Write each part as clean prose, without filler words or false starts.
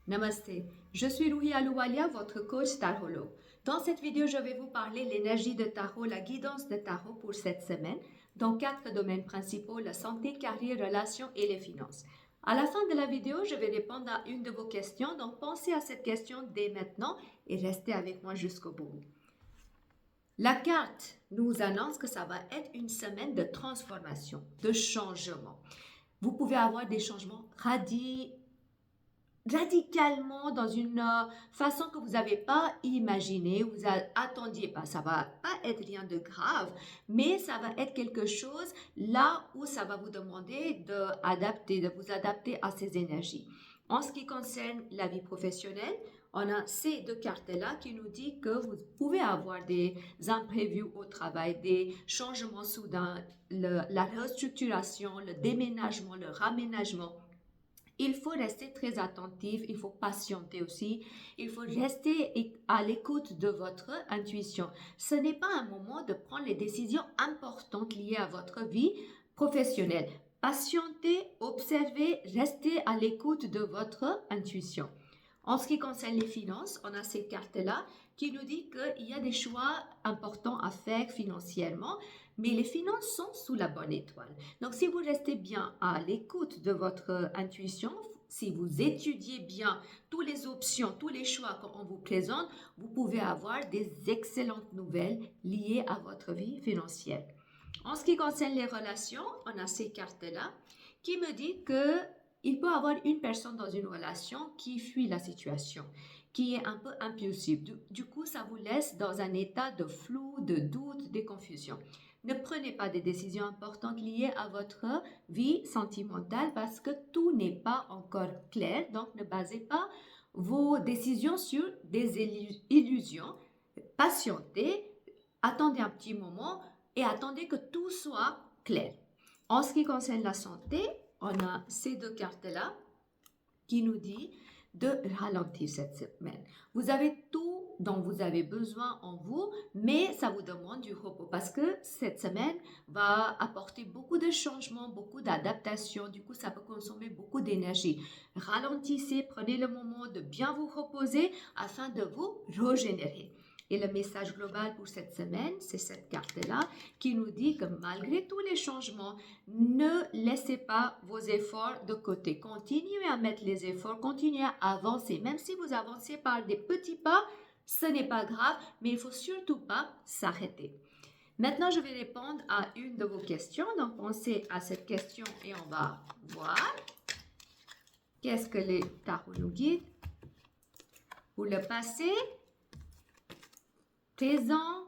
Namaste, je suis Ruhi Alouwalia, votre coach tarologue. Dans cette vidéo, je vais vous parler de l'énergie de tarot, la guidance de tarot pour cette semaine, dans 4 domaines principaux, la santé, carrière, relations et les finances. À la fin de la vidéo, je vais répondre à une de vos questions, donc pensez à cette question dès maintenant et restez avec moi jusqu'au bout. La carte nous annonce que ça va être une semaine de transformation, de changement. Vous pouvez avoir des changements radicalement dans une façon que vous n'avez pas imaginé, vous attendiez pas. Ça va pas être rien de grave, mais ça va être quelque chose là où ça va vous demander de vous adapter à ces énergies. En ce qui concerne la vie professionnelle, on a ces deux cartes-là qui nous disent que vous pouvez avoir des imprévus au travail, des changements soudains, la restructuration, le déménagement, le raménagement. Il faut rester très attentif, il faut patienter aussi, il faut rester à l'écoute de votre intuition. Ce n'est pas un moment de prendre les décisions importantes liées à votre vie professionnelle. Patientez, observez, restez à l'écoute de votre intuition. En ce qui concerne les finances, on a ces cartes-là qui nous disent qu'il y a des choix importants à faire financièrement, mais les finances sont sous la bonne étoile. Donc, si vous restez bien à l'écoute de votre intuition, si vous étudiez bien toutes les options, tous les choix qu'on vous présente, vous pouvez avoir des excellentes nouvelles liées à votre vie financière. En ce qui concerne les relations, on a ces cartes-là qui me disent que il peut y avoir une personne dans une relation qui fuit la situation, qui est un peu impulsive. Du coup, ça vous laisse dans un état de flou, de doute, de confusion. Ne prenez pas des décisions importantes liées à votre vie sentimentale parce que tout n'est pas encore clair. Donc, ne basez pas vos décisions sur des illusions. Patientez, attendez un petit moment et attendez que tout soit clair. En ce qui concerne la santé, on a ces deux cartes-là qui nous dit de ralentir cette semaine. Vous avez tout dont vous avez besoin en vous, mais ça vous demande du repos parce que cette semaine va apporter beaucoup de changements, beaucoup d'adaptations. Du coup, ça peut consommer beaucoup d'énergie. Ralentissez, prenez le moment de bien vous reposer afin de vous régénérer. Et le message global pour cette semaine, c'est cette carte-là qui nous dit que malgré tous les changements, ne laissez pas vos efforts de côté. Continuez à mettre les efforts, continuez à avancer. Même si vous avancez par des petits pas, ce n'est pas grave, mais il ne faut surtout pas s'arrêter. Maintenant, je vais répondre à une de vos questions. Donc, pensez à cette question et on va voir qu'est-ce que les tarots nous guident pour le passé, présent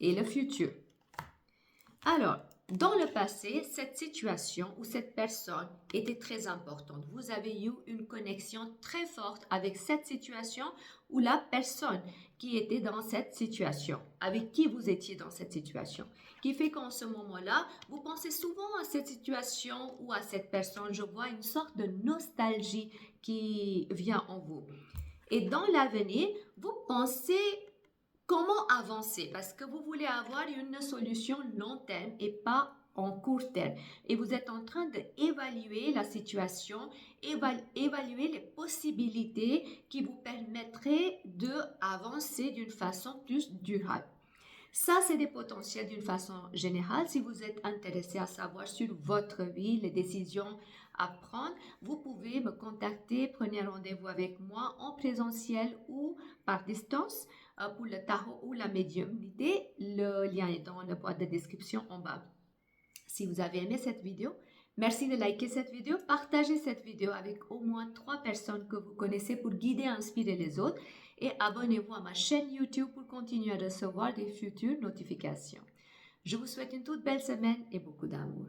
et le futur. Alors, dans le passé, cette situation ou cette personne était très importante. Vous avez eu une connexion très forte avec cette situation ou la personne qui était dans cette situation, avec qui vous étiez dans cette situation, qui fait qu'en ce moment-là, vous pensez souvent à cette situation ou à cette personne. Je vois une sorte de nostalgie qui vient en vous. Et dans l'avenir, vous pensez comment avancer parce que vous voulez avoir une solution long terme et pas en court terme. Et vous êtes en train d'évaluer la situation, évaluer les possibilités qui vous permettraient d'avancer d'une façon plus durable. Ça, c'est des potentiels d'une façon générale. Si vous êtes intéressé à savoir sur votre vie, les décisions à prendre, vous pouvez me contacter, prenez un rendez-vous avec moi en présentiel ou par distance pour le tarot ou la médiumnité. Le lien est dans la boîte de description en bas. Si vous avez aimé cette vidéo, merci de liker cette vidéo, partagez cette vidéo avec au moins 3 personnes que vous connaissez pour guider et inspirer les autres et abonnez-vous à ma chaîne YouTube pour continuer à recevoir des futures notifications. Je vous souhaite une toute belle semaine et beaucoup d'amour.